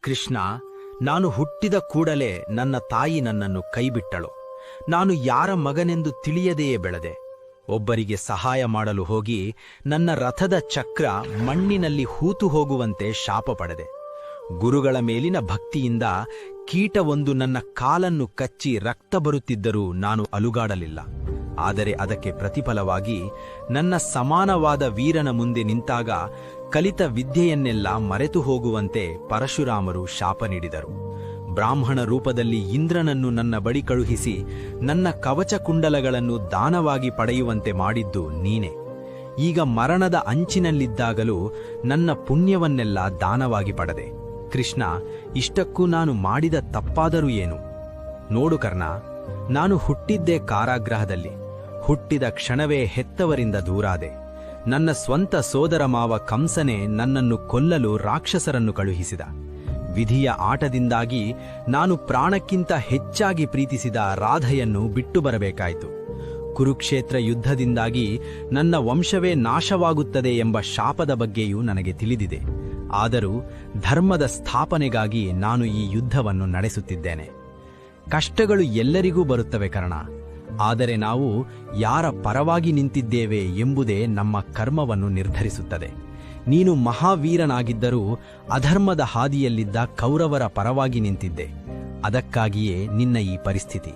ಕೃಷ್ಣ, ನಾನು ಹುಟ್ಟಿದ ಕೂಡಲೇ ನನ್ನ ತಾಯಿ ನನ್ನನ್ನು ಕೈಬಿಟ್ಟಳು. ನಾನು ಯಾರ ಮಗನೆಂದು ತಿಳಿಯದೆಯೇ ಬೆಳೆದೆ. ಒಬ್ಬರಿಗೆ ಸಹಾಯ ಮಾಡಲು ಹೋಗಿ ನನ್ನ ರಥದ ಚಕ್ರ ಮಣ್ಣಿನಲ್ಲಿ ಹೂತು ಹೋಗುವಂತೆ ಶಾಪ ಪಡೆದೆ. ಗುರುಗಳ ಮೇಲಿನ ಭಕ್ತಿಯಿಂದ ಕೀಟವೊಂದು ನನ್ನ ಕಾಲನ್ನು ಕಚ್ಚಿ ರಕ್ತ ಬರುತ್ತಿದ್ದರೂ ನಾನು ಅಲುಗಾಡಲಿಲ್ಲ. ಆದರೆ ಅದಕ್ಕೆ ಪ್ರತಿಫಲವಾಗಿ ನನ್ನ ಸಮಾನವಾದ ವೀರನ ಮುಂದೆ ನಿಂತಾಗ ಕಲಿತ ವಿದ್ಯೆಯನ್ನೆಲ್ಲ ಮರೆತು ಹೋಗುವಂತೆ ಪರಶುರಾಮರು ಶಾಪ ನೀಡಿದರು. ಬ್ರಾಹ್ಮಣ ರೂಪದಲ್ಲಿ ಇಂದ್ರನನ್ನು ನನ್ನ ಬಳಿ ಕಳುಹಿಸಿ ನನ್ನ ಕವಚ ಕುಂಡಲಗಳನ್ನು ದಾನವಾಗಿ ಪಡೆಯುವಂತೆ ಮಾಡಿದ್ದು ನೀನೆ. ಈಗ ಮರಣದ ಅಂಚಿನಲ್ಲಿದ್ದಾಗಲೂ ನನ್ನ ಪುಣ್ಯವನ್ನೆಲ್ಲ ದಾನವಾಗಿ ಪಡೆದೆ. ಕೃಷ್ಣ, ಇಷ್ಟಕ್ಕೂ ನಾನು ಮಾಡಿದ ತಪ್ಪಾದರೂ ಏನು? ನೋಡು ಕರ್ಣ, ನಾನು ಹುಟ್ಟಿದ್ದೇ ಕಾರಾಗೃಹದಲ್ಲಿ. ಹುಟ್ಟಿದ ಕ್ಷಣವೇ ಹೆತ್ತವರಿಂದ ದೂರಾದೆ. ನನ್ನ ಸ್ವಂತ ಸೋದರ ಮಾವ ಕಂಸನೇ ನನ್ನನ್ನು ಕೊಲ್ಲಲು ರಾಕ್ಷಸರನ್ನು ಕಳುಹಿಸಿದ. ವಿಧಿಯ ಆಟದಿಂದಾಗಿ ನಾನು ಪ್ರಾಣಕ್ಕಿಂತ ಹೆಚ್ಚಾಗಿ ಪ್ರೀತಿಸಿದ ರಾಧೆಯನ್ನು ಬಿಟ್ಟು ಬರಬೇಕಾಯಿತು. ಕುರುಕ್ಷೇತ್ರ ಯುದ್ಧದಿಂದಾಗಿ ನನ್ನ ವಂಶವೇ ನಾಶವಾಗುತ್ತದೆ ಎಂಬ ಶಾಪದ ಬಗ್ಗೆಯೂ ನನಗೆ ತಿಳಿದಿದೆ. ಆದರೂ ಧರ್ಮದ ಸ್ಥಾಪನೆಗಾಗಿ ನಾನು ಈ ಯುದ್ಧವನ್ನು ನಡೆಸುತ್ತಿದ್ದೇನೆ. ಕಷ್ಟಗಳು ಎಲ್ಲರಿಗೂ ಬರುತ್ತವೆ ಕರ್ಣ, ಆದರೆ ನಾವು ಯಾರ ಪರವಾಗಿ ನಿಂತಿದ್ದೇವೆ ಎಂಬುದೇ ನಮ್ಮ ಕರ್ಮವನ್ನು ನಿರ್ಧರಿಸುತ್ತದೆ. ನೀನು ಮಹಾವೀರನಾಗಿದ್ದರೂ ಅಧರ್ಮದ ಹಾದಿಯಲ್ಲಿದ್ದ ಕೌರವರ ಪರವಾಗಿ ನಿಂತಿದ್ದೆ. ಅದಕ್ಕಾಗಿಯೇ ನಿನ್ನ ಈ ಪರಿಸ್ಥಿತಿ.